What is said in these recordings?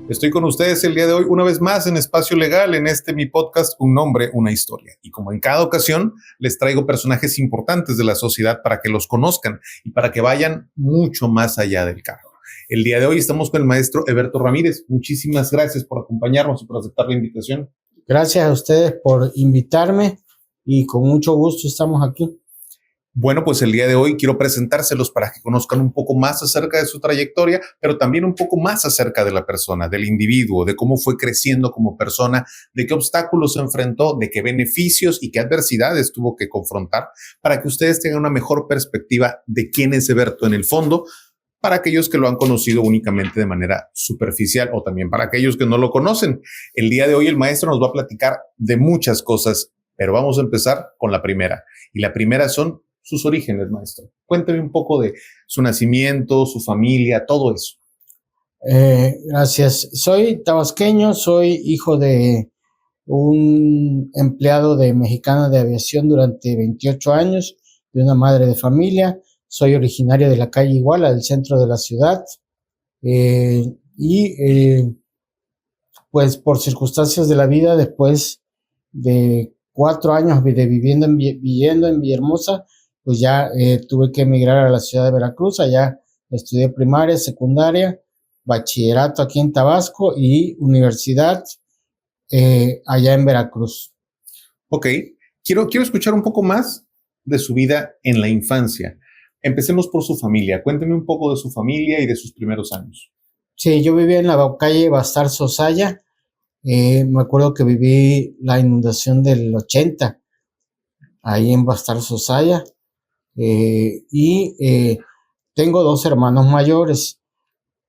Estoy con ustedes el día de hoy una vez más en Espacio Legal, en mi podcast Un Nombre, una Historia. Y como en cada ocasión, les traigo personajes importantes de la sociedad para que los conozcan y para que vayan mucho más allá del cargo. El día de hoy estamos con el maestro Heberto Ramírez. Muchísimas gracias por acompañarnos y por aceptar la invitación. Gracias a ustedes por invitarme y con mucho gusto estamos aquí. Bueno, pues el día de hoy quiero presentárselos para que conozcan un poco más acerca de su trayectoria, pero también un poco más acerca de la persona, del individuo, de cómo fue creciendo como persona, de qué obstáculos se enfrentó, de qué beneficios y qué adversidades tuvo que confrontar, para que ustedes tengan una mejor perspectiva de quién es Heberto en el fondo, para aquellos que lo han conocido únicamente de manera superficial o también para aquellos que no lo conocen. El día de hoy el maestro nos va a platicar de muchas cosas, pero vamos a empezar con la primera. Y la primera son sus orígenes, maestro. Cuénteme un poco de su nacimiento, su familia, todo eso. Gracias. Soy tabasqueño, soy hijo de un empleado de Mexicana de Aviación durante 28 años, de una madre de familia. Soy originario de la calle Iguala, del centro de la ciudad. Pues por circunstancias de la vida, después de 4 años de viviendo viviendo en Villahermosa, pues ya tuve que emigrar a la ciudad de Veracruz. Allá estudié primaria, secundaria, bachillerato aquí en Tabasco y universidad allá en Veracruz. Ok, quiero escuchar un poco más de su vida en la infancia. Empecemos por su familia. Cuénteme un poco de su familia y de sus primeros años. Sí, yo vivía en la calle Bastar Sosaya. Me acuerdo que viví la inundación del 80, ahí en Bastar Sosaya. Tengo 2 hermanos mayores.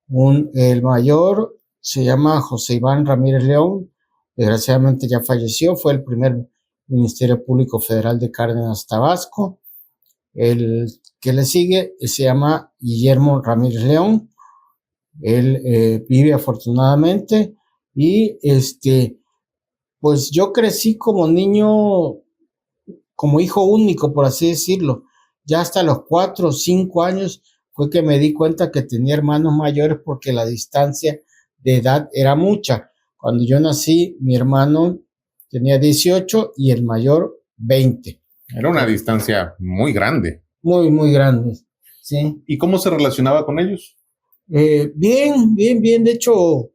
El mayor se llama José Iván Ramírez León, desgraciadamente ya falleció, fue el primer Ministerio Público Federal de Cárdenas, Tabasco. El que le sigue se llama Guillermo Ramírez León. Él vive afortunadamente y pues yo crecí como niño, como hijo único, por así decirlo. Ya hasta los 4 o 5 años fue que me di cuenta que tenía hermanos mayores porque la distancia de edad era mucha. Cuando yo nací, mi hermano tenía 18 y el mayor 20. Era una distancia muy grande. Muy, muy grande, sí. ¿Y cómo se relacionaba con ellos? Bien. De hecho,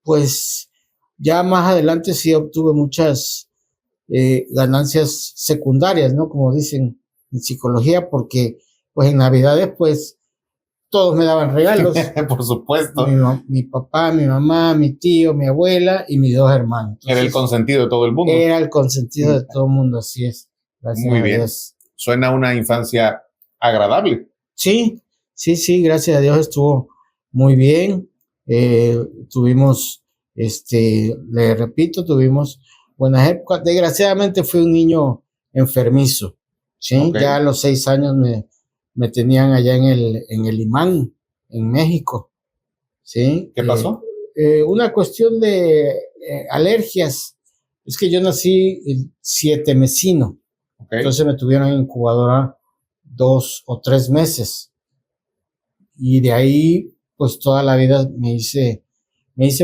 pues ya más adelante sí obtuve muchas ganancias secundarias, ¿no? Como dicen en psicología, porque pues en Navidades pues todos me daban regalos. Por supuesto. Mi papá, mi mamá, mi tío, mi abuela y mis 2 hermanos. Entonces, era el consentido de todo el mundo. Era el consentido de todo el mundo, así es. Gracias. Muy bien. Suena una infancia agradable. Sí, gracias a Dios estuvo muy bien. Tuvimos, le repito, tuvimos buenas épocas. Desgraciadamente fui un niño enfermizo, ¿sí? Okay. Ya a los 6 años me tenían allá en el Imán, en México, ¿sí? ¿Qué pasó? Una cuestión de alergias. Es que yo nací el 7 mesino, okay. Entonces me tuvieron en incubadora 2 o 3 meses. Y de ahí, pues toda la vida me hice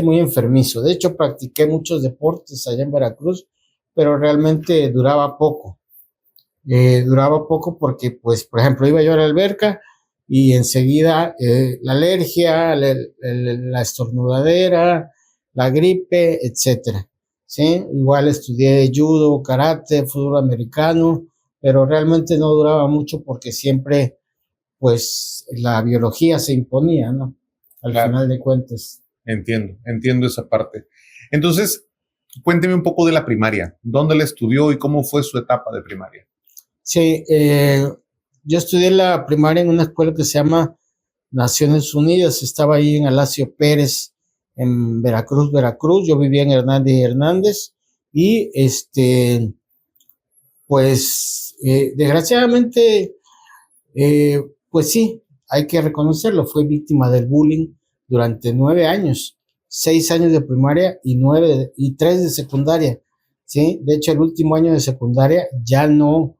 muy enfermizo. De hecho, practiqué muchos deportes allá en Veracruz, pero realmente duraba poco. Duraba poco porque, pues, por ejemplo, iba yo a la alberca y enseguida la alergia, la estornudadera, la gripe, etcétera. ¿Sí? Igual estudié judo, karate, fútbol americano, pero realmente no duraba mucho porque siempre, pues, la biología se imponía, ¿no? Al final de cuentas. Entiendo esa parte. Entonces, cuénteme un poco de la primaria. ¿Dónde la estudió y cómo fue su etapa de primaria? Sí, yo estudié la primaria en una escuela que se llama Naciones Unidas. Estaba ahí en Alacio Pérez, en Veracruz. Yo vivía en Hernández y Hernández. Y pues, desgraciadamente, pues sí, hay que reconocerlo, fue víctima del bullying durante 9 años, 6 años de primaria y 3 de secundaria, ¿sí? De hecho, el último año de secundaria ya no,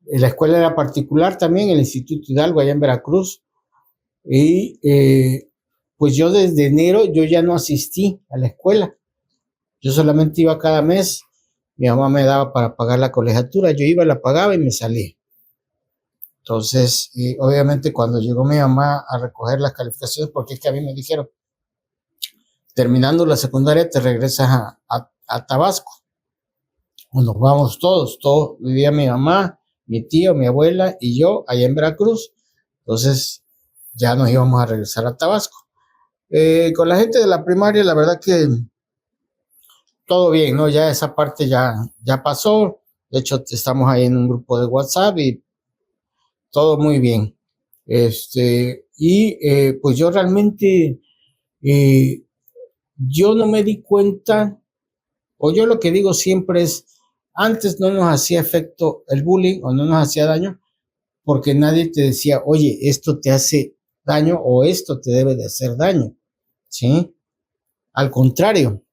la escuela era particular también, el Instituto Hidalgo allá en Veracruz, y pues yo desde enero yo ya no asistí a la escuela. Yo solamente iba cada mes. Mi mamá me daba para pagar la colegiatura. Yo iba, la pagaba y me salía. Entonces, obviamente cuando llegó mi mamá a recoger las calificaciones, porque es que a mí me dijeron, terminando la secundaria te regresas a Tabasco. O nos vamos todos vivía mi mamá, mi tío, mi abuela y yo allá en Veracruz. Entonces ya nos íbamos a regresar a Tabasco. Con la gente de la primaria, la verdad que todo bien, ¿no? Ya esa parte ya pasó. De hecho, estamos ahí en un grupo de WhatsApp y todo muy bien. Pues yo realmente, yo no me di cuenta, o yo lo que digo siempre es, antes no nos hacía efecto el bullying o no nos hacía daño porque nadie te decía, oye, esto te hace daño o esto te debe de hacer daño, ¿sí? Al contrario,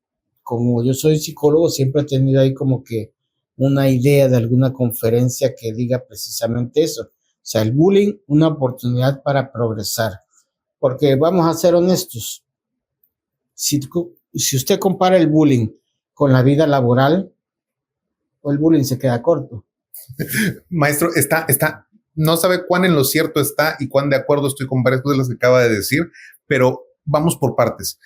como yo soy psicólogo, siempre he tenido ahí como que una idea de alguna conferencia que diga precisamente eso. O sea, el bullying, una oportunidad para progresar. Porque vamos a ser honestos, si usted compara el bullying con la vida laboral, el bullying se queda corto. Maestro, no sabe cuán en lo cierto está y cuán de acuerdo estoy con varias cosas de las que acaba de decir, pero vamos por partes.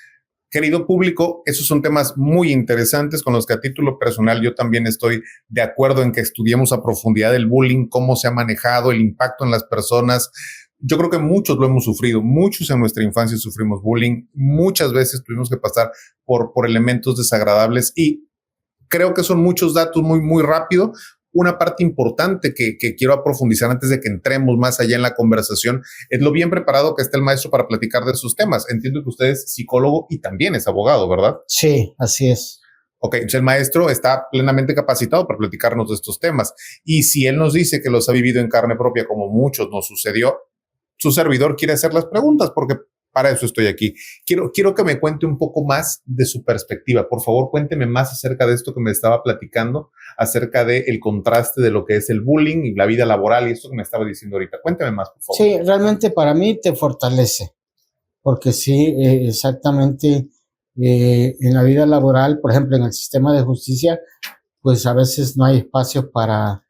Querido público, esos son temas muy interesantes con los que a título personal yo también estoy de acuerdo en que estudiemos a profundidad el bullying, cómo se ha manejado, el impacto en las personas. Yo creo que muchos lo hemos sufrido, muchos en nuestra infancia sufrimos bullying, muchas veces tuvimos que pasar por elementos desagradables y creo que son muchos datos muy rápido. Una parte importante que quiero profundizar antes de que entremos más allá en la conversación es lo bien preparado que está el maestro para platicar de sus temas. Entiendo que usted es psicólogo y también es abogado, ¿verdad? Sí, así es. Ok, entonces el maestro está plenamente capacitado para platicarnos de estos temas. Y si él nos dice que los ha vivido en carne propia, como muchos nos sucedió, su servidor quiere hacer las preguntas porque para eso estoy aquí. Quiero que me cuente un poco más de su perspectiva. Por favor, cuénteme más acerca de esto que me estaba platicando, acerca del contraste de lo que es el bullying y la vida laboral y esto que me estaba diciendo ahorita. Cuénteme más, por favor. Sí, realmente para mí te fortalece, porque sí, exactamente, en la vida laboral, por ejemplo, en el sistema de justicia, pues a veces no hay espacio para...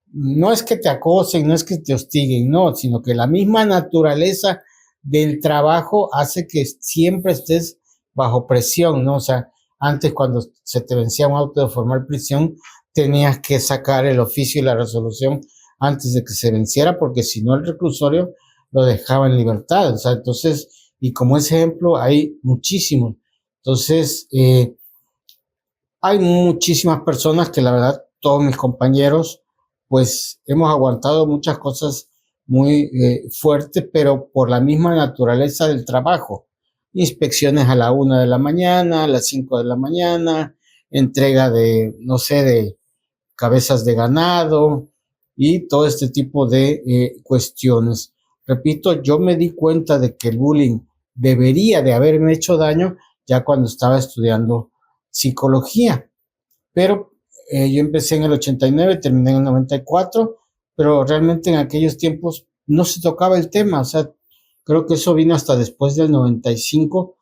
no es que te acosen, no es que te hostiguen, no, sino que la misma naturaleza del trabajo hace que siempre estés bajo presión, ¿no? O sea, antes cuando se te vencía un auto de formal prisión, tenías que sacar el oficio y la resolución antes de que se venciera, porque si no el reclusorio lo dejaba en libertad. O sea, entonces, y como ese ejemplo hay muchísimos. Entonces, hay muchísimas personas que la verdad, todos mis compañeros, pues hemos aguantado muchas cosas muy fuertes, pero por la misma naturaleza del trabajo. Inspecciones a la 1 de la mañana, a las 5 de la mañana, entrega de, no sé, de cabezas de ganado y todo este tipo de cuestiones. Repito, yo me di cuenta de que el bullying debería de haberme hecho daño ya cuando estaba estudiando psicología, pero yo empecé en el 89, terminé en el 94, pero realmente en aquellos tiempos no se tocaba el tema. O sea, creo que eso vino hasta después del 95,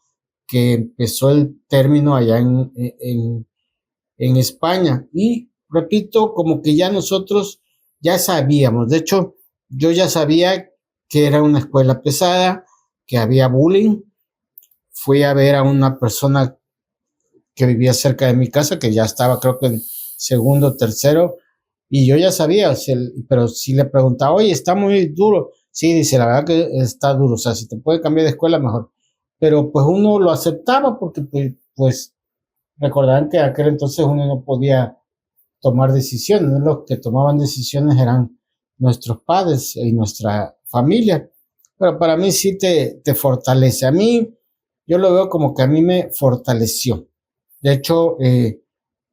que empezó el término allá en España. Y repito, como que ya nosotros ya sabíamos. De hecho, yo ya sabía que era una escuela pesada, que había bullying. Fui a ver a una persona que vivía cerca de mi casa, que ya estaba, creo que en segundo, tercero, y yo ya sabía, o sea, pero si le preguntaba, oye, está muy duro. Sí, dice, la verdad que está duro, o sea, si te puede cambiar de escuela, mejor. Pero pues uno lo aceptaba porque pues recordarán que en aquel entonces uno no podía tomar decisiones, ¿no? Los que tomaban decisiones eran nuestros padres y nuestra familia. Pero para mí sí te fortalece. A mí, yo lo veo como que a mí me fortaleció. De hecho,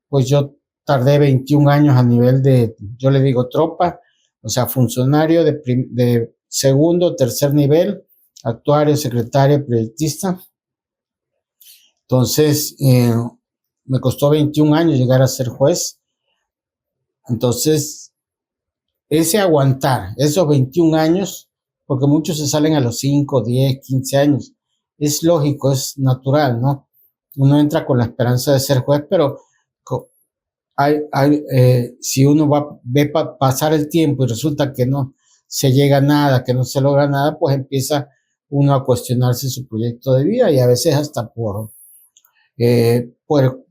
pues yo tardé 21 años a nivel de, yo le digo tropa, o sea, funcionario de segundo, tercer nivel, actuario, secretario, proyectista. Entonces, me costó 21 años llegar a ser juez. Entonces, ese aguantar esos 21 años porque muchos se salen a los 5, 10, 15 años. Es lógico, es natural, ¿no? Uno entra con la esperanza de ser juez, pero si uno ve pasar el tiempo y resulta que no se llega a nada, que no se logra nada, pues empieza uno a cuestionarse su proyecto de vida y a veces hasta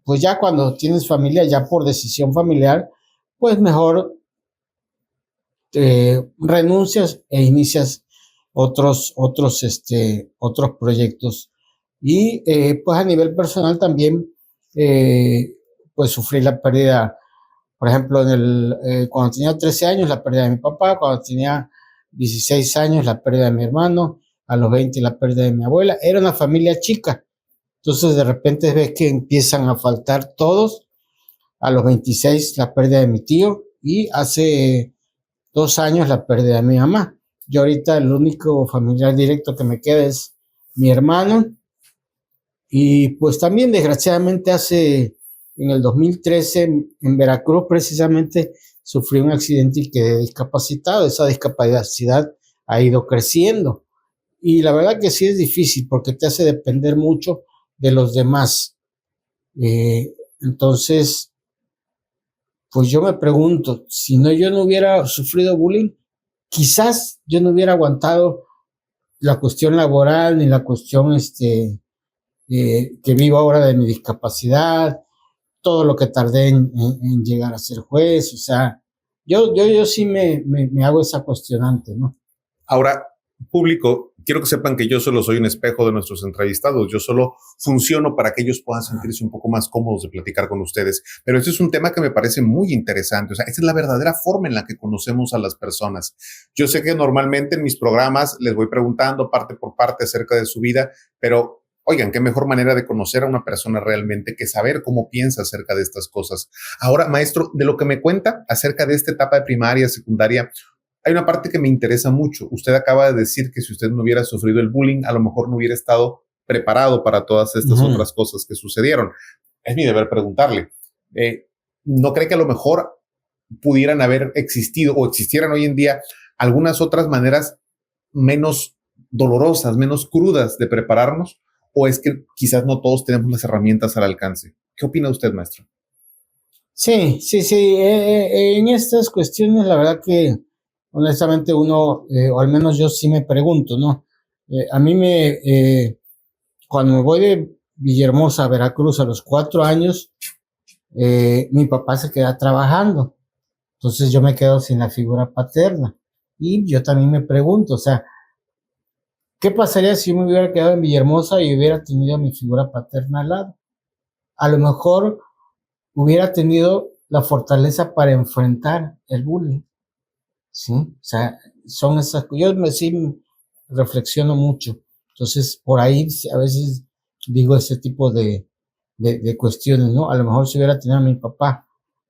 pues ya cuando tienes familia, ya por decisión familiar, pues mejor renuncias e inicias otros proyectos. Y pues a nivel personal también, pues sufrí la pérdida, por ejemplo, cuando tenía 13 años, la pérdida de mi papá, cuando tenía 16 años, la pérdida de mi hermano, a los 20 la pérdida de mi abuela. Era una familia chica, entonces de repente ves que empiezan a faltar todos. A los 26 la pérdida de mi tío y hace 2 años la pérdida de mi mamá. Yo ahorita el único familiar directo que me queda es mi hermano. Y pues también desgraciadamente en el 2013 en Veracruz precisamente sufrí un accidente y quedé discapacitado. Esa discapacidad ha ido creciendo. Y la verdad que sí es difícil porque te hace depender mucho de los demás. Entonces, pues yo me pregunto, si yo no hubiera sufrido bullying, quizás yo no hubiera aguantado la cuestión laboral ni la cuestión que vivo ahora de mi discapacidad, todo lo que tardé en llegar a ser juez. O sea, yo sí me hago esa cuestionante, ¿no? Ahora, público, quiero que sepan que yo solo soy un espejo de nuestros entrevistados. Yo solo funciono para que ellos puedan sentirse un poco más cómodos de platicar con ustedes. Pero este es un tema que me parece muy interesante. O sea, esta es la verdadera forma en la que conocemos a las personas. Yo sé que normalmente en mis programas les voy preguntando parte por parte acerca de su vida, pero oigan, qué mejor manera de conocer a una persona realmente que saber cómo piensa acerca de estas cosas. Ahora, maestro, de lo que me cuenta acerca de esta etapa de primaria, secundaria, hay una parte que me interesa mucho. Usted acaba de decir que si usted no hubiera sufrido el bullying, a lo mejor no hubiera estado preparado para todas estas otras cosas que sucedieron. Es mi deber preguntarle, ¿no cree que a lo mejor pudieran haber existido o existieran hoy en día algunas otras maneras menos dolorosas, menos crudas de prepararnos? ¿O es que quizás no todos tenemos las herramientas al alcance? ¿Qué opina usted, maestro? Sí. En estas cuestiones, la verdad que honestamente uno, o al menos yo sí me pregunto, ¿no? A mí cuando me voy de Villahermosa a Veracruz a los 4 años, mi papá se queda trabajando. Entonces yo me quedo sin la figura paterna. Y yo también me pregunto, o sea, ¿qué pasaría si yo me hubiera quedado en Villahermosa y hubiera tenido a mi figura paterna al lado? A lo mejor hubiera tenido la fortaleza para enfrentar el bullying. Sí, o sea, son esas, sí reflexiono mucho. Entonces, por ahí a veces digo ese tipo de cuestiones, ¿no? A lo mejor si hubiera tenido a mi papá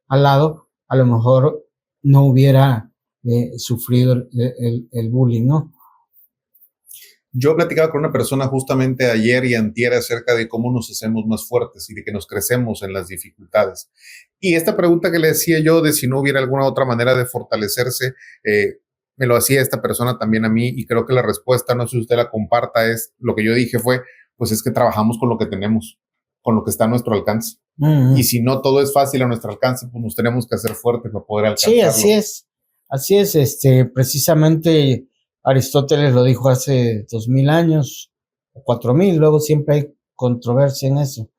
al lado, a lo mejor no hubiera sufrido el bullying, ¿no? Yo platicaba con una persona justamente ayer y antier acerca de cómo nos hacemos más fuertes y de que nos crecemos en las dificultades. Y esta pregunta que le decía yo de si no hubiera alguna otra manera de fortalecerse, me lo hacía esta persona también a mí y creo que la respuesta, no sé si usted la comparta, es lo que yo dije fue, pues es que trabajamos con lo que tenemos, con lo que está a nuestro alcance. Y si no todo es fácil a nuestro alcance, pues nos tenemos que hacer fuertes para poder alcanzarlo. Sí, así es. Así es, precisamente Aristóteles lo dijo hace 2000 años, o 4000, luego siempre hay controversia en eso.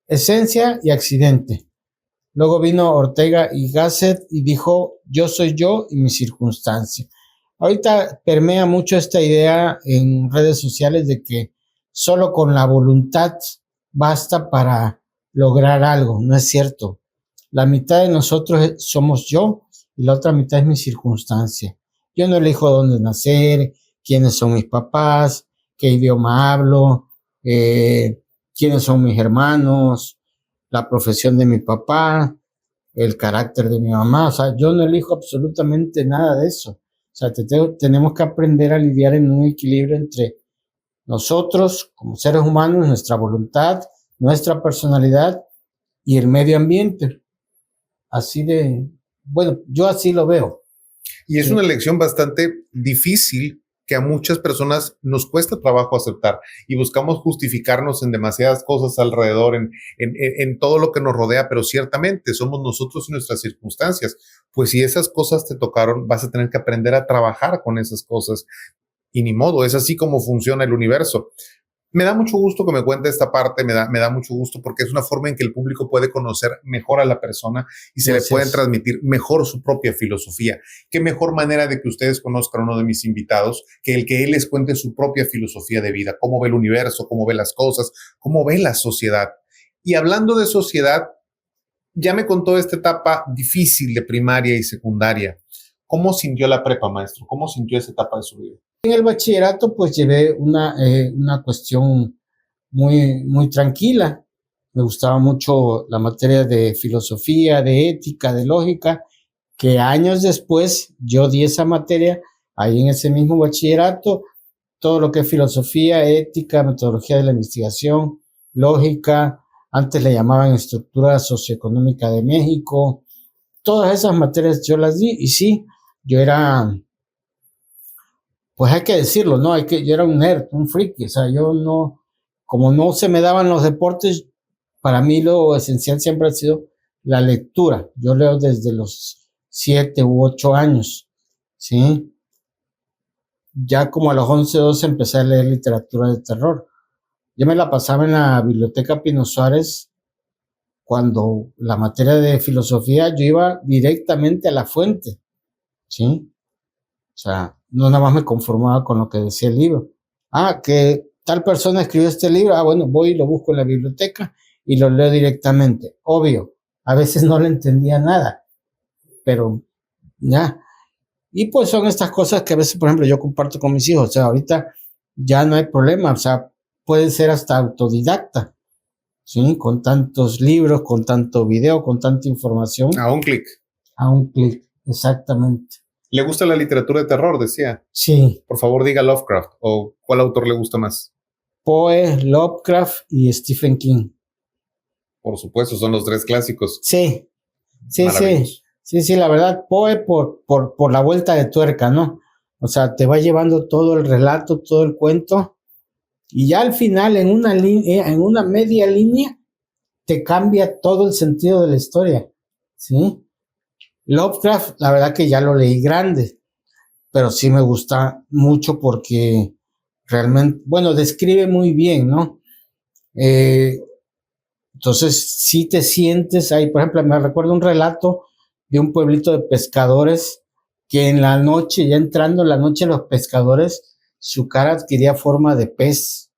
Esencia y accidente. Luego vino Ortega y Gasset y dijo, yo soy yo y mi circunstancia. Ahorita permea mucho esta idea en redes sociales de que solo con la voluntad basta para lograr algo. No es cierto. La mitad de nosotros somos yo y la otra mitad es mi circunstancia. Yo no elijo dónde nacer, quiénes son mis papás, qué idioma hablo, quiénes son mis hermanos, la profesión de mi papá, el carácter de mi mamá. O sea, yo no elijo absolutamente nada de eso. O sea, tenemos que aprender a lidiar en un equilibrio entre nosotros como seres humanos, nuestra voluntad, nuestra personalidad y el medio ambiente. Así de, bueno, yo así lo veo. Y es una elección bastante difícil que a muchas personas nos cuesta trabajo aceptar y buscamos justificarnos en demasiadas cosas alrededor, en todo lo que nos rodea, pero ciertamente somos nosotros y nuestras circunstancias. Pues si esas cosas te tocaron, vas a tener que aprender a trabajar con esas cosas y ni modo, es así como funciona el universo. Me da mucho gusto que me cuente esta parte, me da mucho gusto porque es una forma en que el público puede conocer mejor a la persona y se le pueden transmitir mejor su propia filosofía. Qué mejor manera de que ustedes conozcan a uno de mis invitados que el que él les cuente su propia filosofía de vida, cómo ve el universo, cómo ve las cosas, cómo ve la sociedad. Y hablando de sociedad, ya me contó esta etapa difícil de primaria y secundaria. ¿Cómo sintió la prepa, maestro? ¿Cómo sintió esa etapa de su vida? En el bachillerato, pues llevé una cuestión muy tranquila. Me gustaba mucho la materia de filosofía, de ética, de lógica, que años después yo di esa materia ahí en ese mismo bachillerato, todo lo que es filosofía, ética, metodología de la investigación, lógica, antes le llamaban estructura socioeconómica de México, todas esas materias yo las di y sí, yo era, pues hay que decirlo, ¿no? Yo era un nerd, un friki, o sea, yo no, como no se me daban los deportes, para mí lo esencial siempre ha sido la lectura. Yo leo desde los 7 u 8 años, ¿sí? Ya como a los 11, 12 empecé a leer literatura de terror. Yo me la pasaba en la biblioteca Pino Suárez cuando la materia de filosofía yo iba directamente a la fuente, ¿sí? O sea, no nada más me conformaba con lo que decía el libro. Ah, que tal persona escribió este libro, bueno, voy y lo busco en la biblioteca y lo leo directamente. Obvio, a veces no le entendía nada, pero ya. Y pues son estas cosas que a veces, por ejemplo, yo comparto con mis hijos. O sea, ahorita ya no hay problema, o sea, pueden ser hasta autodidacta, ¿sí? Con tantos libros, con tanto video, con tanta información. A un clic. A un clic, exactamente. ¿Le gusta la literatura de terror, decía? Sí. Por favor, diga Lovecraft. ¿O cuál autor le gusta más? Poe, Lovecraft y Stephen King. Por supuesto, son los 3 clásicos. Sí, sí, la verdad, Poe por la vuelta de tuerca, ¿no? O sea, te va llevando todo el relato, todo el cuento, y ya al final, en una media línea, te cambia todo el sentido de la historia, ¿sí? Lovecraft, la verdad que ya lo leí grande, pero sí me gusta mucho porque realmente, bueno, describe muy bien, ¿no? Entonces, sí te sientes ahí, por ejemplo, me recuerdo un relato de un pueblito de pescadores que en la noche, ya entrando en la noche, los pescadores, su cara adquiría forma de pez,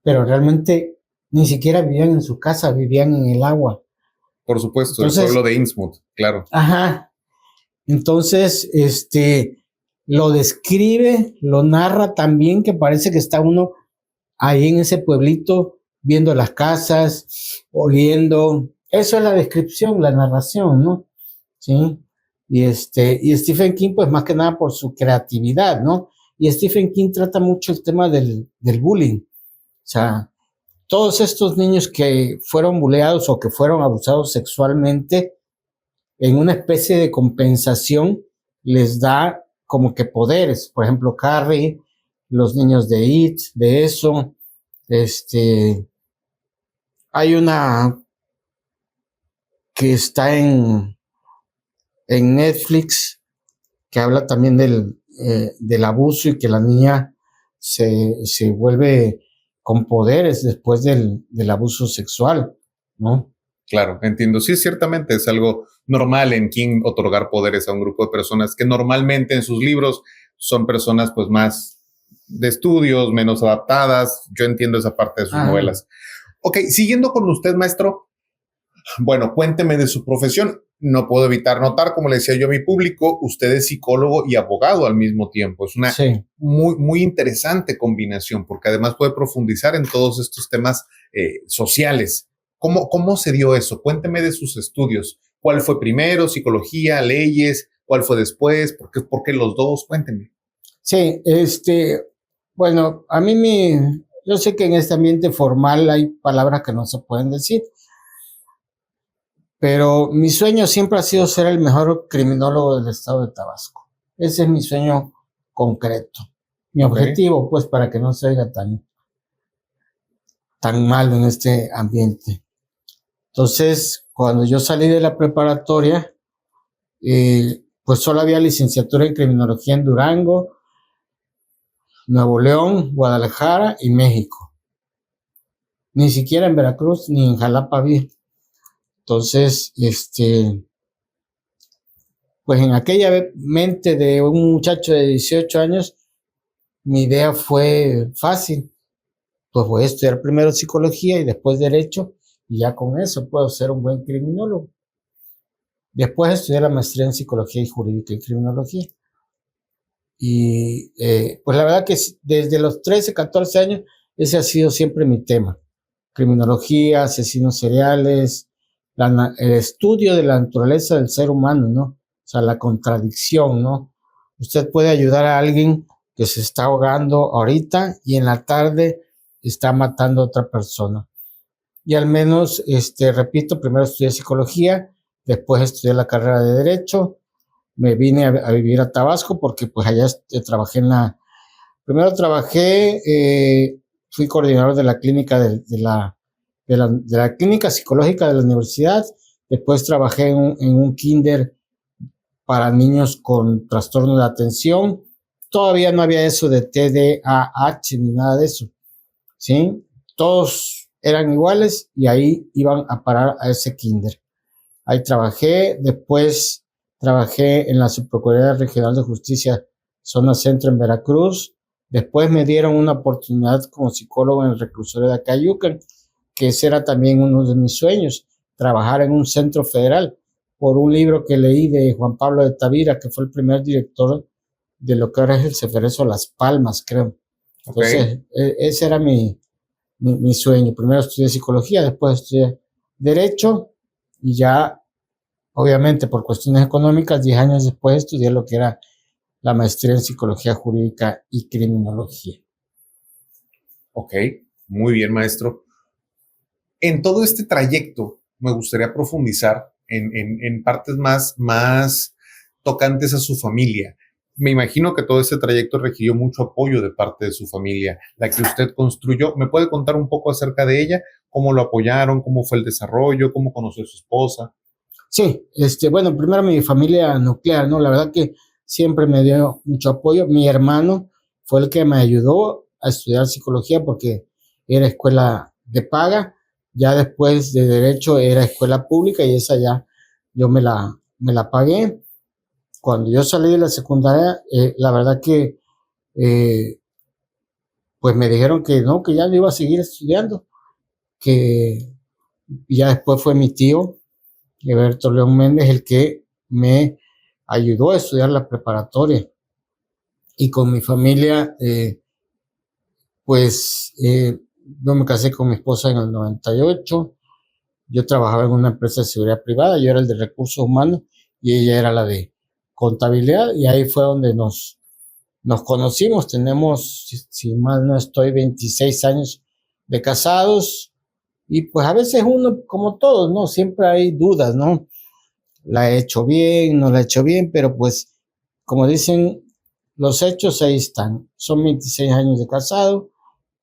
pero realmente ni siquiera vivían en su casa, vivían en el agua. Por supuesto, entonces, el pueblo de Innsmouth, claro. Ajá. Entonces, lo describe, lo narra también, que parece que está uno ahí en ese pueblito, viendo las casas, oliendo. Eso es la descripción, la narración, ¿no? Sí. Y Stephen King, pues más que nada por su creatividad, ¿no? Y Stephen King trata mucho el tema del bullying. O sea, todos estos niños que fueron buleados o que fueron abusados sexualmente, en una especie de compensación, les da como que poderes. Por ejemplo, Carrie, los niños de It, de eso. Hay una que está en Netflix que habla también del abuso y que la niña se vuelve con poderes después del abuso sexual, ¿no? Claro, entiendo. Sí, ciertamente es algo normal en King otorgar poderes a un grupo de personas que normalmente en sus libros son personas pues más de estudios, menos adaptadas. Yo entiendo esa parte de sus novelas. Ok, siguiendo con usted, maestro. Bueno, cuénteme de su profesión. No puedo evitar notar, como le decía yo a mi público, usted es psicólogo y abogado al mismo tiempo. Es una muy interesante combinación porque además puede profundizar en todos estos temas sociales. ¿Cómo se dio eso? Cuénteme de sus estudios. ¿Cuál fue primero? ¿Psicología, leyes? ¿Cuál fue después? ¿Por qué los dos? Cuénteme. Sí, bueno, a mí yo sé que en este ambiente formal hay palabras que no se pueden decir, Pero mi sueño siempre ha sido ser el mejor criminólogo del estado de Tabasco. Ese es mi sueño concreto. Mi objetivo, pues, para que no se oiga tan malo en este ambiente. Entonces, cuando yo salí de la preparatoria, pues solo había licenciatura en criminología en Durango, Nuevo León, Guadalajara y México. Ni siquiera en Veracruz ni en Jalapa había. Entonces, pues en aquella mente de un muchacho de 18 años, mi idea fue fácil. Pues voy a estudiar primero psicología y después derecho, y ya con eso puedo ser un buen criminólogo. Después estudié la maestría en psicología y jurídica y criminología. Y pues la verdad que desde los 13, 14 años, ese ha sido siempre mi tema. Criminología, asesinos seriales, el estudio de la naturaleza del ser humano, ¿no? O sea, la contradicción, ¿no? Usted puede ayudar a alguien que se está ahogando ahorita y en la tarde está matando a otra persona. Y al menos, repito, primero estudié psicología, después estudié la carrera de Derecho, me vine a vivir a Tabasco porque pues allá trabajé primero trabajé, fui coordinador de la clínica de la clínica psicológica de la universidad, después trabajé en un kinder para niños con trastorno de atención, todavía no había eso de TDAH ni nada de eso, ¿sí? Todos eran iguales y ahí iban a parar a ese kinder. Ahí trabajé, después trabajé en la Subprocuraduría Regional de Justicia, Zona Centro en Veracruz. Después me dieron una oportunidad como psicólogo en el reclusorio de Acayucan, que ese era también uno de mis sueños, trabajar en un centro federal, por un libro que leí de Juan Pablo de Tavira, que fue el primer director de lo que ahora es el Ceferezo Las Palmas, creo. Entonces, ese era mi sueño. Primero estudié psicología, después estudié Derecho, y ya, obviamente, por cuestiones económicas, 10 años después estudié lo que era la maestría en psicología jurídica y criminología. Ok, muy bien, maestro. En todo este trayecto, me gustaría profundizar en partes más tocantes a su familia. Me imagino que todo este trayecto requirió mucho apoyo de parte de su familia, la que usted construyó. ¿Me puede contar un poco acerca de ella? ¿Cómo lo apoyaron? ¿Cómo fue el desarrollo? ¿Cómo conoció a su esposa? Sí, bueno, primero mi familia nuclear, ¿no? La verdad que siempre me dio mucho apoyo. Mi hermano fue el que me ayudó a estudiar psicología porque era escuela de paga. Ya después de Derecho era escuela pública y esa ya yo me la pagué. Cuando yo salí de la secundaria, la verdad que pues me dijeron que no, que ya no iba a seguir estudiando, que ya después fue mi tío, Eberto León Méndez, el que me ayudó a estudiar la preparatoria. Y con mi familia, pues yo me casé con mi esposa en el 98. Yo trabajaba en una empresa de seguridad privada, yo era el de recursos humanos y ella era la de contabilidad, y ahí fue donde nos conocimos. Tenemos, si mal no estoy, 26 años de casados. Y pues a veces uno, como todos, ¿no? Siempre hay dudas, ¿no? La he hecho bien, no la he hecho bien, pero pues, como dicen, los hechos ahí están. Son 26 años de casado,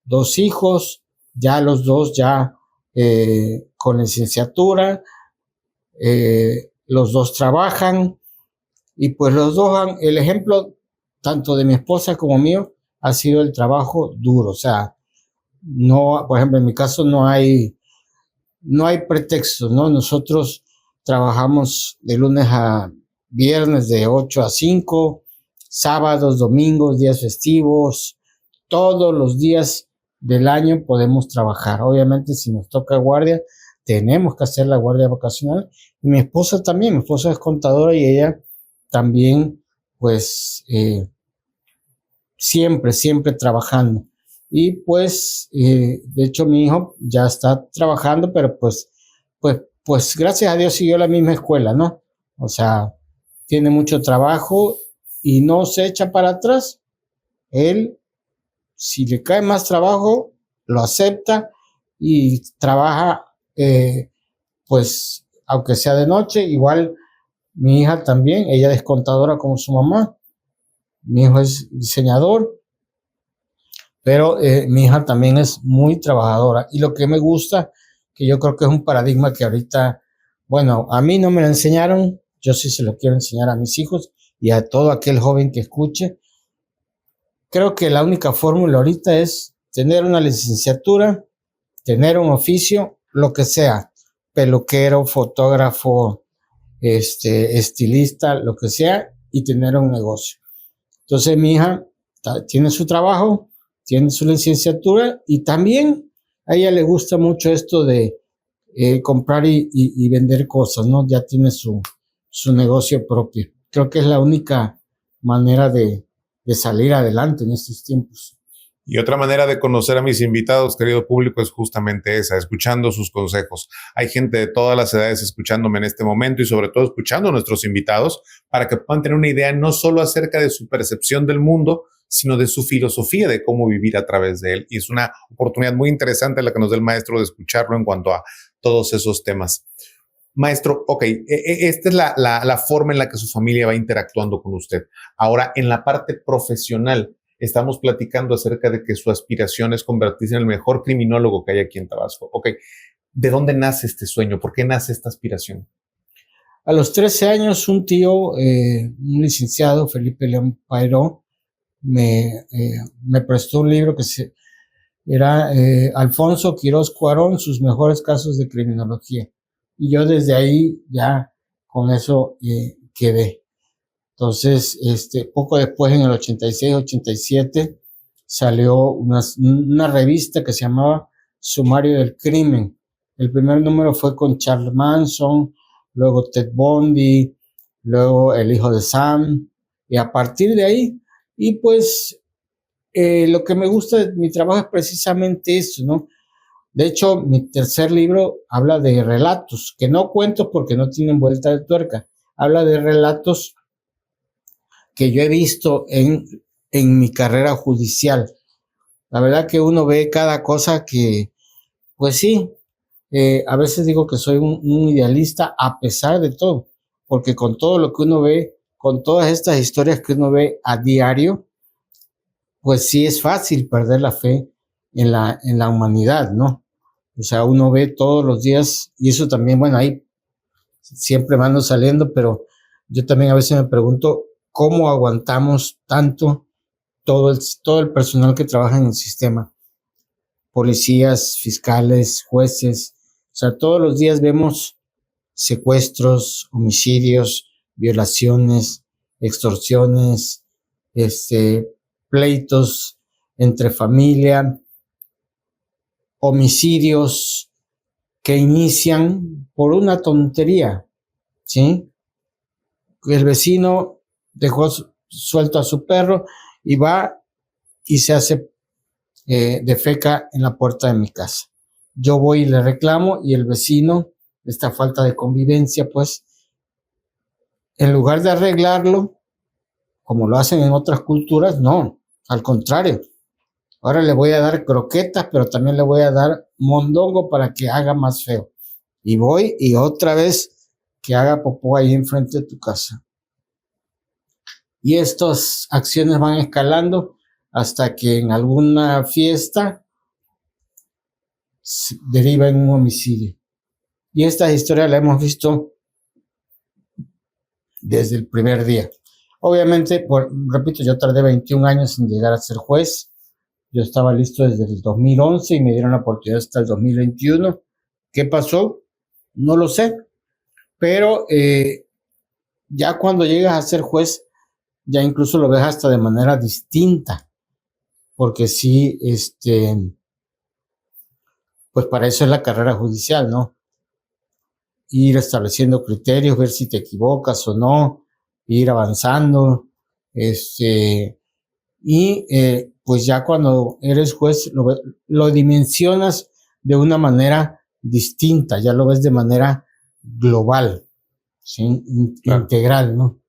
2 hijos, ya los dos ya con licenciatura, los dos trabajan, y pues los dos el ejemplo, tanto de mi esposa como mío, ha sido el trabajo duro. O sea, no, por ejemplo, en mi caso no hay pretextos, ¿no? Nosotros trabajamos de lunes a viernes de 8 a 5, sábados, domingos, días festivos, todos los días del año podemos trabajar. Obviamente, si nos toca guardia, tenemos que hacer la guardia vacacional. Y mi esposa también, mi esposa es contadora y ella también, pues, siempre trabajando. Y pues, de hecho, mi hijo ya está trabajando, pero pues, gracias a Dios siguió la misma escuela, ¿no? O sea, tiene mucho trabajo y no se echa para atrás. Él, si le cae más trabajo, lo acepta y trabaja, pues, aunque sea de noche. Igual mi hija también, ella es contadora como su mamá, mi hijo es diseñador, pero mi hija también es muy trabajadora. Y lo que me gusta, que yo creo que es un paradigma que ahorita, bueno, a mí no me lo enseñaron, yo sí se lo quiero enseñar a mis hijos y a todo aquel joven que escuche. Creo que la única fórmula ahorita es tener una licenciatura, tener un oficio, lo que sea, peluquero, fotógrafo, estilista, lo que sea, y tener un negocio. Entonces mi hija tiene su trabajo, tiene su licenciatura y también a ella le gusta mucho esto de comprar y vender cosas, ¿no? Ya tiene su negocio propio. Creo que es la única manera de salir adelante en estos tiempos. Y otra manera de conocer a mis invitados, querido público, es justamente esa, escuchando sus consejos. Hay gente de todas las edades escuchándome en este momento y sobre todo escuchando a nuestros invitados para que puedan tener una idea no solo acerca de su percepción del mundo, sino de su filosofía de cómo vivir a través de él. Y es una oportunidad muy interesante la que nos da el maestro de escucharlo en cuanto a todos esos temas. Maestro, ok, esta es la forma en la que su familia va interactuando con usted. Ahora, en la parte profesional, estamos platicando acerca de que su aspiración es convertirse en el mejor criminólogo que hay aquí en Tabasco. Ok, ¿de dónde nace este sueño? ¿Por qué nace esta aspiración? A los 13 años, un tío, un licenciado, Felipe León Pairó, me prestó un libro que era Alfonso Quirós Cuarón, sus mejores casos de criminología. Y yo desde ahí ya con eso quedé. Entonces, poco después, en el 86, 87, salió una revista que se llamaba Sumario del Crimen. El primer número fue con Charles Manson, luego Ted Bundy, luego El hijo de Sam, y a partir de ahí, y pues lo que me gusta de mi trabajo es precisamente eso, ¿no? De hecho, mi tercer libro habla de relatos, que no cuento porque no tienen vuelta de tuerca. Habla de relatos que yo he visto en mi carrera judicial. La verdad que uno ve cada cosa que, pues sí, a veces digo que soy un idealista a pesar de todo, porque con todo lo que uno ve, con todas estas historias que uno ve a diario, pues sí es fácil perder la fe en la humanidad, ¿no? O sea, uno ve todos los días, y eso también, bueno, ahí siempre van saliendo, pero yo también a veces me pregunto cómo aguantamos tanto todo el personal que trabaja en el sistema. Policías, fiscales, jueces, o sea, todos los días vemos secuestros, homicidios, violaciones, extorsiones, pleitos entre familia, homicidios que inician por una tontería, ¿sí? El vecino dejó suelto a su perro y va y se hace defeca en la puerta de mi casa. Yo voy y le reclamo y el vecino, esta falta de convivencia, pues, en lugar de arreglarlo, como lo hacen en otras culturas, no, al contrario. Ahora le voy a dar croquetas, pero también le voy a dar mondongo para que haga más feo. Y voy y otra vez que haga popó ahí enfrente de tu casa. Y estas acciones van escalando hasta que en alguna fiesta se deriva en un homicidio. Y esta historia la hemos visto desde el primer día. Obviamente, repito, yo tardé 21 años en llegar a ser juez. Yo estaba listo desde el 2011 y me dieron la oportunidad hasta el 2021. ¿Qué pasó? No lo sé. Pero ya cuando llegas a ser juez, ya incluso lo ves hasta de manera distinta. Porque sí, pues para eso es la carrera judicial, ¿no? Ir estableciendo criterios, ver si te equivocas o no, ir avanzando, pues ya cuando eres juez lo dimensionas de una manera distinta, ya lo ves de manera global, ¿sí? Claro. Integral, ¿no?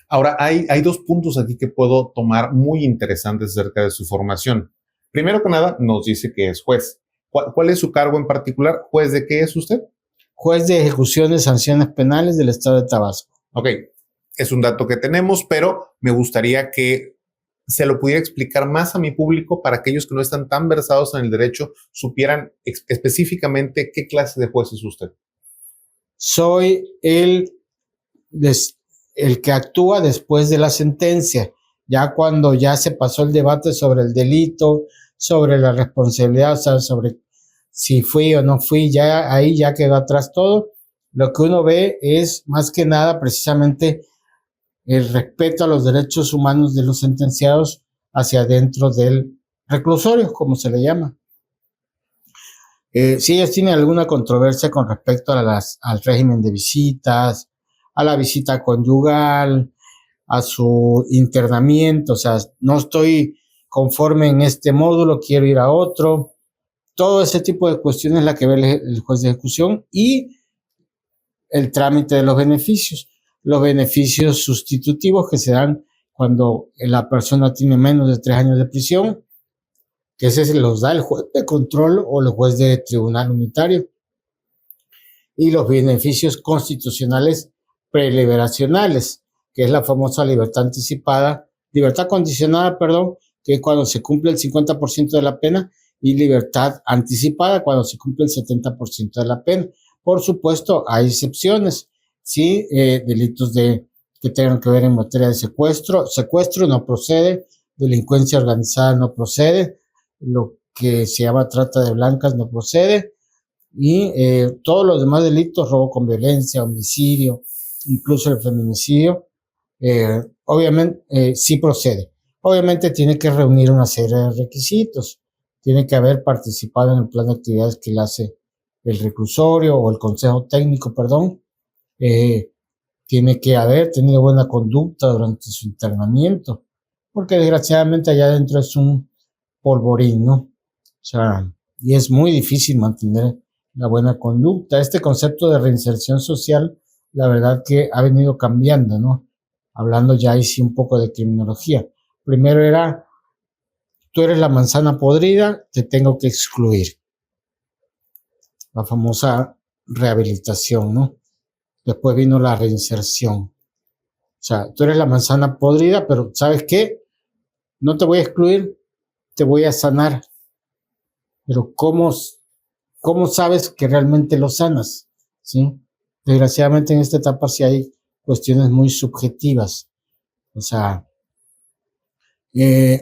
Ahora, hay dos puntos aquí que puedo tomar muy interesantes acerca de su formación. Primero que nada, nos dice que es juez. ¿Cuál es su cargo en particular? ¿Juez de qué es usted? juez de ejecución de sanciones penales del estado de Tabasco. Ok, es un dato que tenemos, pero me gustaría que se lo pudiera explicar más a mi público para aquellos que no están tan versados en el derecho, supieran específicamente qué clase de juez es usted. Soy el que actúa después de la sentencia, ya cuando ya se pasó el debate sobre el delito, sobre la responsabilidad, o sea, sobre si fui o no fui, ya ahí ya quedó atrás todo. Lo que uno ve es más que nada precisamente el respeto a los derechos humanos de los sentenciados hacia dentro del reclusorio, como se le llama. Si ellos tienen alguna controversia con respecto al régimen de visitas, a la visita conyugal, a su internamiento, o sea, no estoy conforme en este módulo, quiero ir a otro, todo ese tipo de cuestiones es la que ve el juez de ejecución y el trámite de los beneficios sustitutivos que se dan cuando la persona tiene menos de 3 años de prisión, que ese se los da el juez de control o el juez de tribunal unitario, y los beneficios constitucionales preliberacionales, que es la famosa libertad condicionada, que es cuando se cumple el 50% de la pena, y libertad anticipada cuando se cumple el 70% de la pena. Por supuesto, hay excepciones, ¿sí? Delitos que tengan que ver en materia de secuestro no procede, delincuencia organizada no procede, lo que se llama trata de blancas no procede, y todos los demás delitos, robo con violencia, homicidio, incluso el feminicidio, obviamente sí procede. Obviamente tiene que reunir una serie de requisitos, tiene que haber participado en el plan de actividades que le hace el reclusorio o el consejo técnico, tiene que haber tenido buena conducta durante su internamiento, porque desgraciadamente allá adentro es un polvorín, ¿no? O sea, y es muy difícil mantener la buena conducta. Este concepto de reinserción social, la verdad que ha venido cambiando, ¿no? Hablando ya ahí sí un poco de criminología. Primero era, tú eres la manzana podrida, te tengo que excluir. La famosa rehabilitación, ¿no? Después vino la reinserción. O sea, tú eres la manzana podrida, pero ¿sabes qué? No te voy a excluir, te voy a sanar. Pero ¿cómo sabes que realmente lo sanas? ¿Sí? Desgraciadamente en esta etapa sí hay cuestiones muy subjetivas. O sea,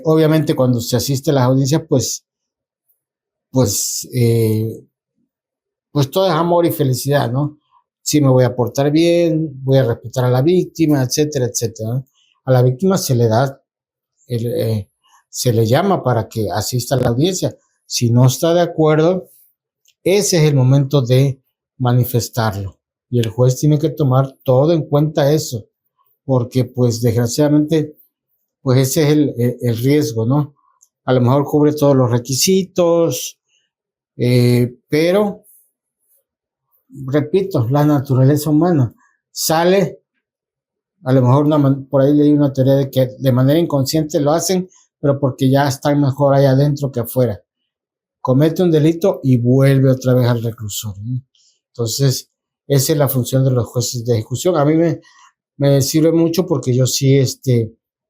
obviamente cuando se asiste a las audiencias, pues todo es amor y felicidad, ¿no? Sí, me voy a portar bien, voy a respetar a la víctima, etcétera, etcétera, ¿no? A la víctima se le da, se le llama para que asista a la audiencia. Si no está de acuerdo, ese es el momento de manifestarlo. Y el juez tiene que tomar todo en cuenta eso, porque pues desgraciadamente, pues ese es el riesgo, ¿no? A lo mejor cubre todos los requisitos, pero repito, la naturaleza humana sale, a lo mejor por ahí leí una teoría de que de manera inconsciente lo hacen, pero porque ya están mejor ahí adentro que afuera. Comete un delito y vuelve otra vez al reclusorio, ¿no? Entonces, esa es la función de los jueces de ejecución. A mí me sirve mucho porque yo sí,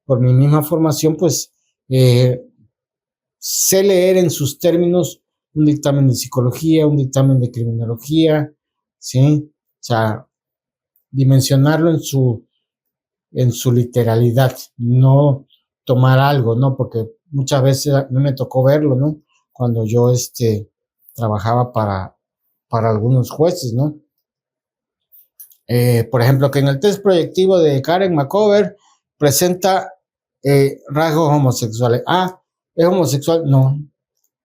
por mi misma formación, pues, sé leer en sus términos un dictamen de psicología, un dictamen de criminología, ¿sí? O sea, dimensionarlo en su literalidad, no tomar algo, ¿no? Porque muchas veces a mí me tocó verlo, ¿no? Cuando yo trabajaba para algunos jueces, ¿no? Por ejemplo, que en el test proyectivo de Karen McCover presenta rasgos homosexuales. Ah, ¿es homosexual?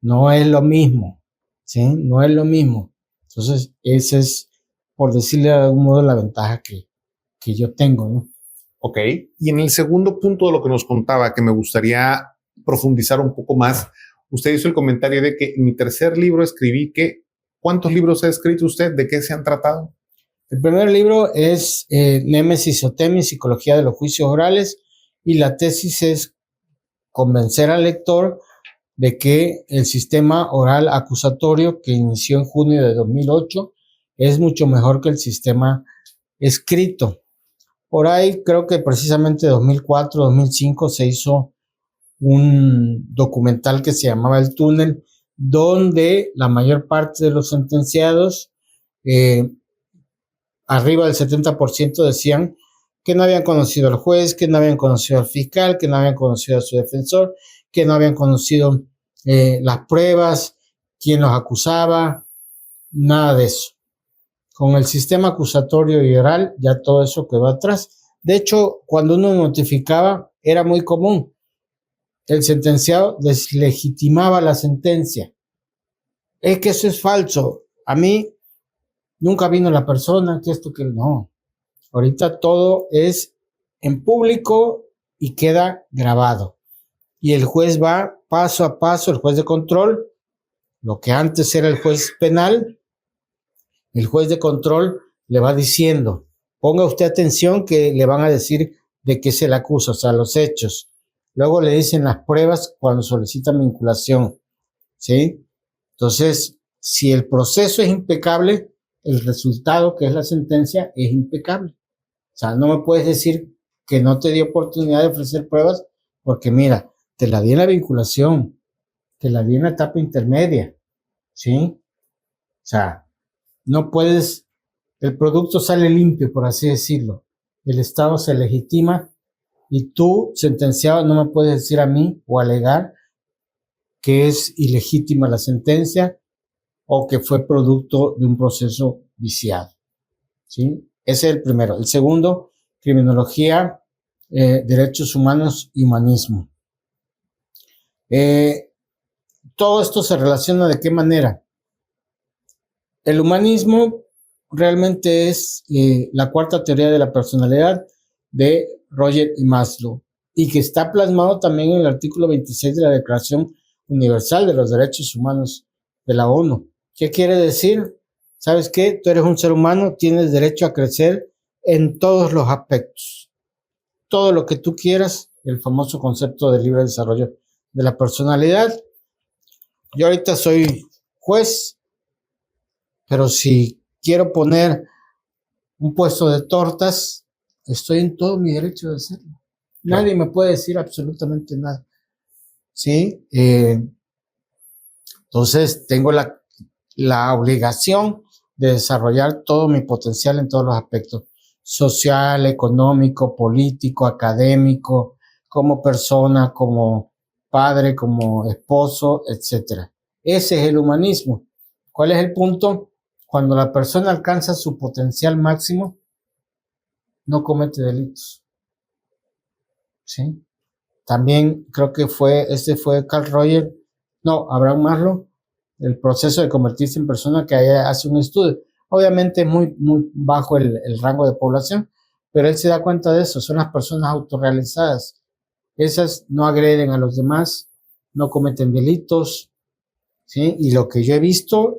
No es lo mismo, ¿sí? No es lo mismo. Entonces, esa es, por decirle de algún modo, la ventaja que yo tengo, ¿no? Ok. Y en el segundo punto de lo que nos contaba, que me gustaría profundizar un poco más, usted hizo el comentario de que en mi tercer libro escribí que, ¿cuántos libros ha escrito usted? ¿De qué se han tratado? El primer libro es Némesis o Temis, Psicología de los Juicios Orales, y la tesis es convencer al lector de que el sistema oral acusatorio que inició en junio de 2008 es mucho mejor que el sistema escrito. Por ahí creo que precisamente 2004, 2005 se hizo un documental que se llamaba El Túnel, donde la mayor parte de los sentenciados, arriba del 70%, decían que no habían conocido al juez, que no habían conocido al fiscal, que no habían conocido a su defensor, que no habían conocido las pruebas, quién los acusaba, nada de eso. Con el sistema acusatorio y oral ya todo eso quedó atrás. De hecho, cuando uno notificaba, era muy común. El sentenciado deslegitimaba la sentencia. Es que eso es falso. A mí nunca vino la persona, que esto, que no. Ahorita todo es en público y queda grabado. Y el juez va paso a paso, el juez de control, lo que antes era el juez penal, el juez de control le va diciendo, ponga usted atención que le van a decir de qué se le acusa, o sea, los hechos. Luego le dicen las pruebas cuando solicitan vinculación, ¿sí? Entonces, si el proceso es impecable, el resultado, que es la sentencia, es impecable. O sea, no me puedes decir que no te dio oportunidad de ofrecer pruebas, porque mira, te la di en la vinculación, te la di en la etapa intermedia, ¿sí? O sea, no puedes, el producto sale limpio, por así decirlo. El Estado se legitima y tú, sentenciado, no me puedes decir a mí o alegar que es ilegítima la sentencia o que fue producto de un proceso viciado, ¿sí? Ese es el primero. El segundo, criminología, derechos humanos y humanismo. Todo esto se relaciona de qué manera. El humanismo realmente es la cuarta teoría de la personalidad de Roger y Maslow, y que está plasmado también en el artículo 26 de la Declaración Universal de los Derechos Humanos de la ONU. ¿Qué quiere decir? ¿Sabes qué? Tú eres un ser humano, tienes derecho a crecer en todos los aspectos. Todo lo que tú quieras, el famoso concepto de libre desarrollo de la personalidad. Yo ahorita soy juez, pero si quiero poner un puesto de tortas, estoy en todo mi derecho de hacerlo. Claro. Nadie me puede decir absolutamente nada. ¿Sí? Entonces, tengo la obligación de desarrollar todo mi potencial en todos los aspectos. Social, económico, político, académico, como persona, como padre, como esposo, etc. Ese es el humanismo. ¿Cuál es el punto? Cuando la persona alcanza su potencial máximo, no comete delitos. ¿Sí? También creo que fue Carl Rogers, no, Abraham Maslow, el proceso de convertirse en persona, que hace un estudio. Obviamente es muy bajo el rango de población, pero él se da cuenta de eso. Son las personas autorrealizadas. Esas no agreden a los demás, no cometen delitos, ¿sí? Y lo que yo he visto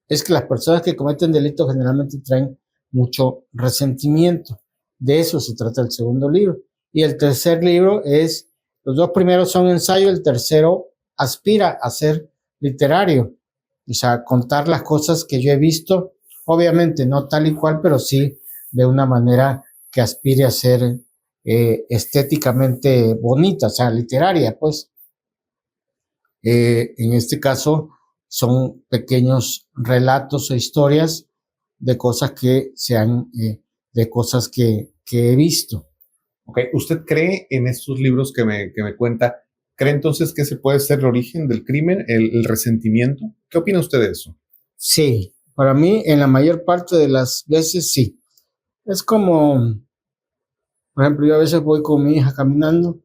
es que las personas que cometen delitos generalmente traen mucho resentimiento. De eso se trata el segundo libro. Y el tercer libro es, los dos primeros son ensayo, el tercero aspira a ser literario. O sea, contar las cosas que yo he visto, obviamente no tal y cual, pero sí de una manera que aspire a ser estéticamente bonita, o sea, literaria, pues. En este caso son pequeños relatos o historias de cosas que de cosas que he visto. Okay. ¿Usted cree en estos libros que me cuenta? ¿Cree entonces que ese puede ser el origen del crimen, el resentimiento? ¿Qué opina usted de eso? Sí, para mí en la mayor parte de las veces sí. Es como, por ejemplo, yo a veces voy con mi hija caminando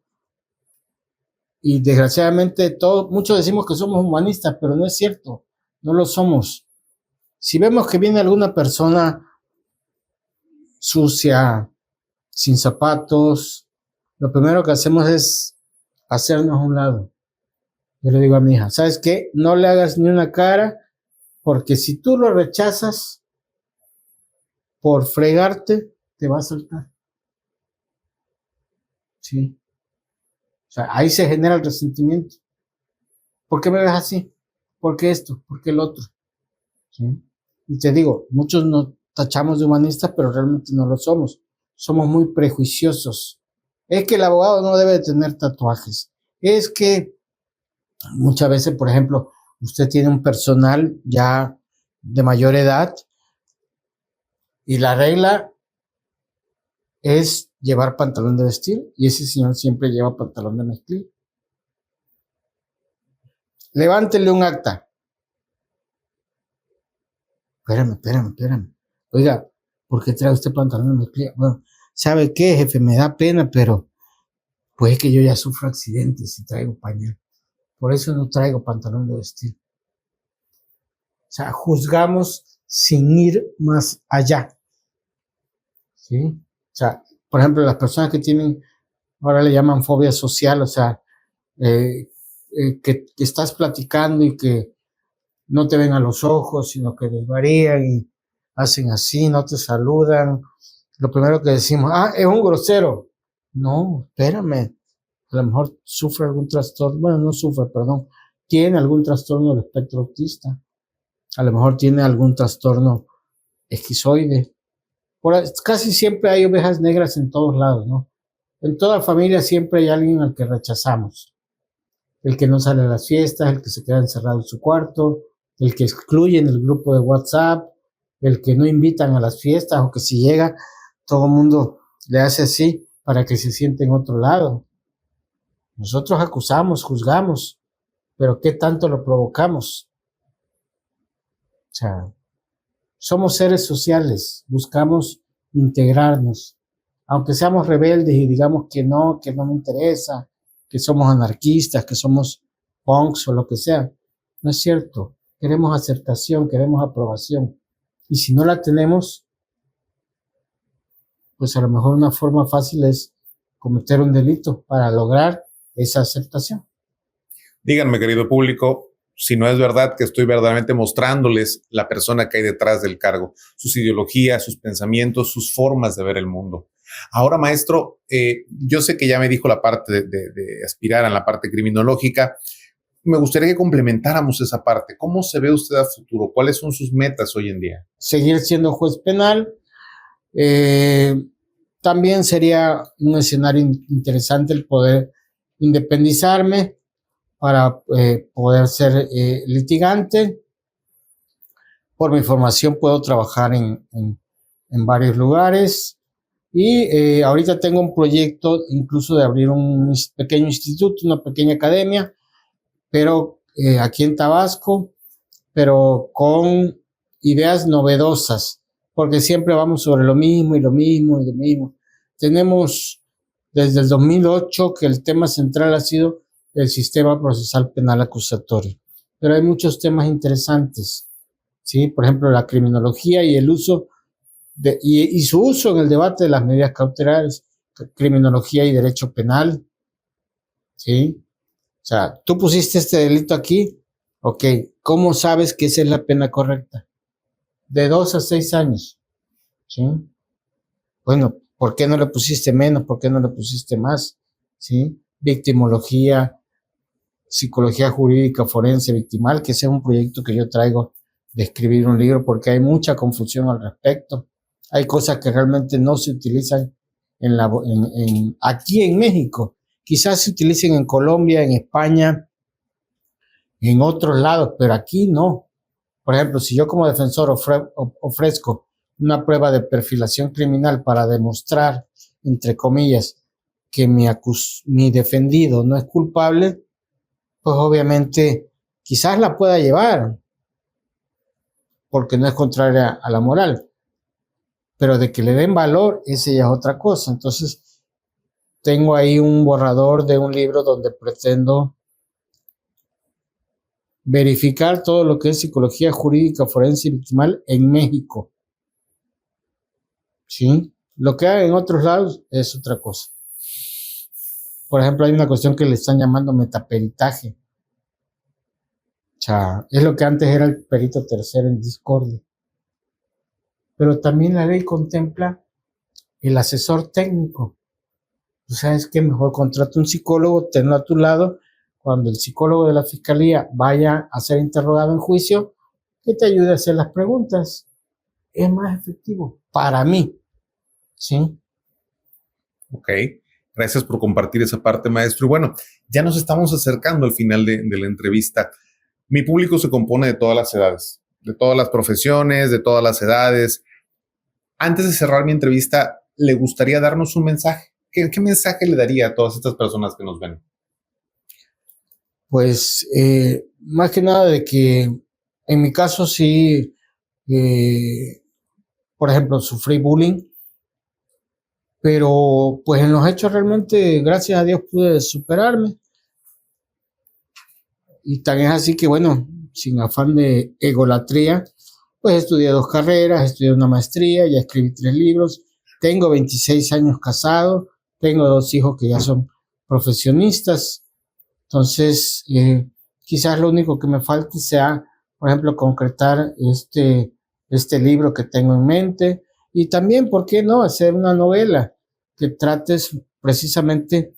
y desgraciadamente muchos decimos que somos humanistas, pero no es cierto, no lo somos. Si vemos que viene alguna persona sucia, sin zapatos, lo primero que hacemos es hacernos a un lado. Yo le digo a mi hija, ¿sabes qué? No le hagas ni una cara, porque si tú lo rechazas por fregarte, te va a soltar. Sí. O sea, ahí se genera el resentimiento. ¿Por qué me ves así? ¿Por qué esto? ¿Por qué el otro? ¿Sí? Y te digo, muchos nos tachamos de humanistas, pero realmente no lo somos. Somos muy prejuiciosos. Es que el abogado no debe tener tatuajes. Es que muchas veces, por ejemplo, usted tiene un personal ya de mayor edad y la regla es llevar pantalón de vestir y ese señor siempre lleva pantalón de mezclilla. Levántele un acta. Espérame. Oiga, ¿por qué trae usted pantalón de mezclilla? Bueno, ¿sabe qué, jefe? Me da pena, pero pues es que yo ya sufro accidentes y traigo pañal. Por eso no traigo pantalón de vestir. O sea, juzgamos sin ir más allá. ¿Sí? O sea, por ejemplo, las personas que tienen, ahora le llaman fobia social, o sea, que estás platicando y que no te ven a los ojos, sino que desvarían y hacen así, no te saludan. Lo primero que decimos, es un grosero. No, espérame. A lo mejor sufre algún trastorno, bueno, no sufre, perdón, tiene algún trastorno del espectro autista. A lo mejor tiene algún trastorno esquizoide. Casi siempre hay ovejas negras en todos lados, ¿no? En toda familia siempre hay alguien al que rechazamos. El que no sale a las fiestas, el que se queda encerrado en su cuarto, el que excluye en el grupo de WhatsApp, el que no invitan a las fiestas o que si llega, todo el mundo le hace así para que se siente en otro lado. Nosotros acusamos, juzgamos, pero ¿qué tanto lo provocamos? O sea, somos seres sociales, buscamos integrarnos, aunque seamos rebeldes y digamos que no me interesa, que somos anarquistas, que somos punks o lo que sea. No es cierto. Queremos aceptación, queremos aprobación. Y si no la tenemos, pues a lo mejor una forma fácil es cometer un delito para lograr esa aceptación. Díganme, querido público, si no es verdad que estoy verdaderamente mostrándoles la persona que hay detrás del cargo, sus ideologías, sus pensamientos, sus formas de ver el mundo. Ahora, maestro, yo sé que ya me dijo la parte de aspirar a la parte criminológica. Me gustaría que complementáramos esa parte. ¿Cómo se ve usted a futuro? ¿Cuáles son sus metas hoy en día? Seguir siendo juez penal. También sería un escenario interesante el poder independizarme para poder ser litigante. Por mi formación puedo trabajar en varios lugares y ahorita tengo un proyecto incluso de abrir un pequeño instituto, una pequeña academia, pero aquí en Tabasco, pero con ideas novedosas, porque siempre vamos sobre lo mismo y lo mismo y lo mismo. Tenemos desde el 2008 que el tema central ha sido el sistema procesal penal acusatorio, pero hay muchos temas interesantes, ¿sí? Por ejemplo, la criminología y el uso y su uso en el debate de las medidas cautelares, criminología y derecho penal, ¿sí? O sea, tú pusiste este delito aquí, ok, ¿cómo sabes que esa es la pena correcta? De 2 a 6 años, ¿sí? Bueno, ¿por qué no le pusiste menos? ¿Por qué no le pusiste más? ¿Sí? Victimología, psicología jurídica forense victimal, que ese es un proyecto que yo traigo de escribir un libro porque hay mucha confusión al respecto. Hay cosas que realmente no se utilizan aquí en México. Quizás se utilicen en Colombia, en España, en otros lados, pero aquí no. Por ejemplo, si yo como defensor ofrezco una prueba de perfilación criminal para demostrar, entre comillas, que mi defendido no es culpable, pues obviamente quizás la pueda llevar, porque no es contraria a la moral. Pero de que le den valor, esa ya es otra cosa. Entonces, tengo ahí un borrador de un libro donde pretendo verificar todo lo que es psicología jurídica forense y victimal en México. ¿Sí? Lo que hay en otros lados es otra cosa. Por ejemplo, hay una cuestión que le están llamando metaperitaje. O sea, es lo que antes era el perito tercero en discordia. Pero también la ley contempla el asesor técnico. O sea, es que mejor contrata un psicólogo, tenlo a tu lado, cuando el psicólogo de la fiscalía vaya a ser interrogado en juicio, que te ayude a hacer las preguntas. Es más efectivo para mí, ¿sí? Ok, gracias por compartir esa parte, maestro. Y bueno, ya nos estamos acercando al final de la entrevista. Mi público se compone de todas las edades, de todas las profesiones, de todas las edades. Antes de cerrar mi entrevista, ¿le gustaría darnos un mensaje? ¿Qué mensaje le daría a todas estas personas que nos ven? Pues más que nada de que en mi caso sí, por ejemplo, sufrí bullying, pero pues en los hechos realmente, gracias a Dios, pude superarme. Y tan es así que, bueno, sin afán de egolatría, pues estudié 2 carreras, estudié una maestría, ya escribí 3 libros, tengo 26 años casado, tengo 2 hijos que ya son profesionistas. Entonces, quizás lo único que me falte sea, por ejemplo, concretar este libro que tengo en mente y también, ¿por qué no?, hacer una novela que trates precisamente,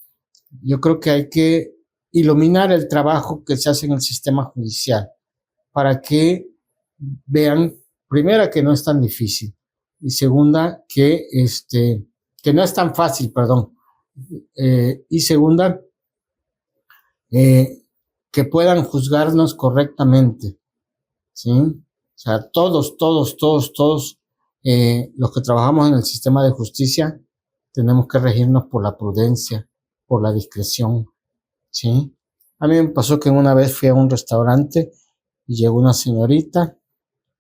yo creo que hay que iluminar el trabajo que se hace en el sistema judicial para que vean, primera, que no es tan difícil y segunda, que no es tan fácil, perdón, y segunda, que puedan juzgarnos correctamente, ¿sí? O sea, todos los que trabajamos en el sistema de justicia tenemos que regirnos por la prudencia, por la discreción, ¿sí? A mí me pasó que una vez fui a un restaurante y llegó una señorita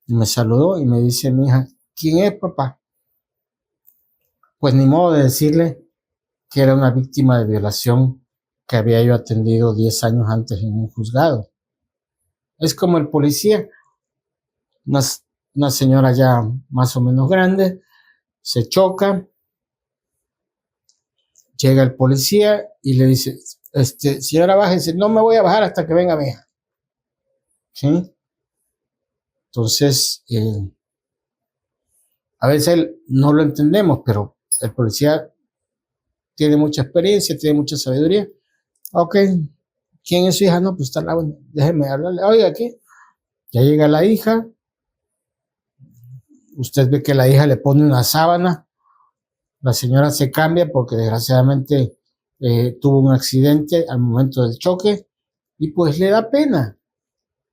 y me saludó y me dice mi hija, ¿quién es, papá? Pues ni modo de decirle que era una víctima de violación que había yo atendido 10 años antes en un juzgado. Es como el policía, una señora ya más o menos grande, se choca, llega el policía y le dice, señora, bájese, no me voy a bajar hasta que venga mi hija. ¿Sí? Entonces, a veces no lo entendemos, pero el policía tiene mucha experiencia, tiene mucha sabiduría. Ok, ¿quién es su hija? No, pues está la buena, déjeme hablarle. Oiga, aquí, ya llega la hija, usted ve que la hija le pone una sábana, la señora se cambia porque desgraciadamente tuvo un accidente al momento del choque y pues le da pena.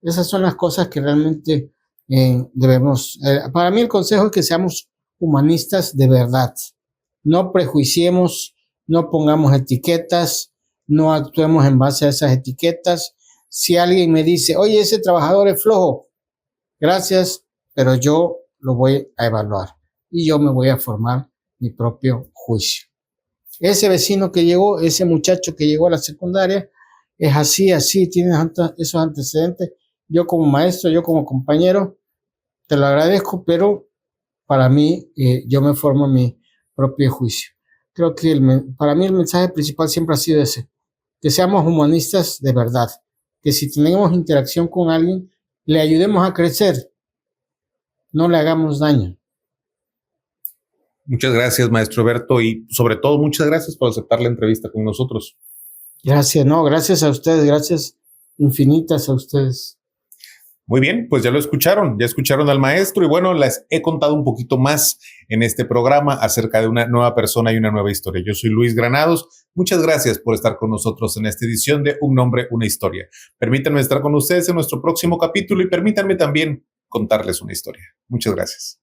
Esas son las cosas que realmente debemos, para mí el consejo es que seamos humanistas de verdad, no prejuiciemos, no pongamos etiquetas, no actuemos en base a esas etiquetas. Si alguien me dice, oye, ese trabajador es flojo, gracias, pero yo lo voy a evaluar y yo me voy a formar mi propio juicio. Ese vecino que llegó, ese muchacho que llegó a la secundaria, es así, tiene esos antecedentes. Yo como maestro, yo como compañero, te lo agradezco, pero para mí, yo me formo mi propio juicio. Creo que para mí el mensaje principal siempre ha sido ese, que seamos humanistas de verdad, que si tenemos interacción con alguien, le ayudemos a crecer, no le hagamos daño. Muchas gracias, maestro Berto, y sobre todo, muchas gracias por aceptar la entrevista con nosotros. Gracias a ustedes, gracias infinitas a ustedes. Muy bien, pues ya escucharon al maestro y bueno, les he contado un poquito más en este programa acerca de una nueva persona y una nueva historia. Yo soy Luis Granados. Muchas gracias por estar con nosotros en esta edición de Un Nombre, una Historia. Permítanme estar con ustedes en nuestro próximo capítulo y permítanme también contarles una historia. Muchas gracias.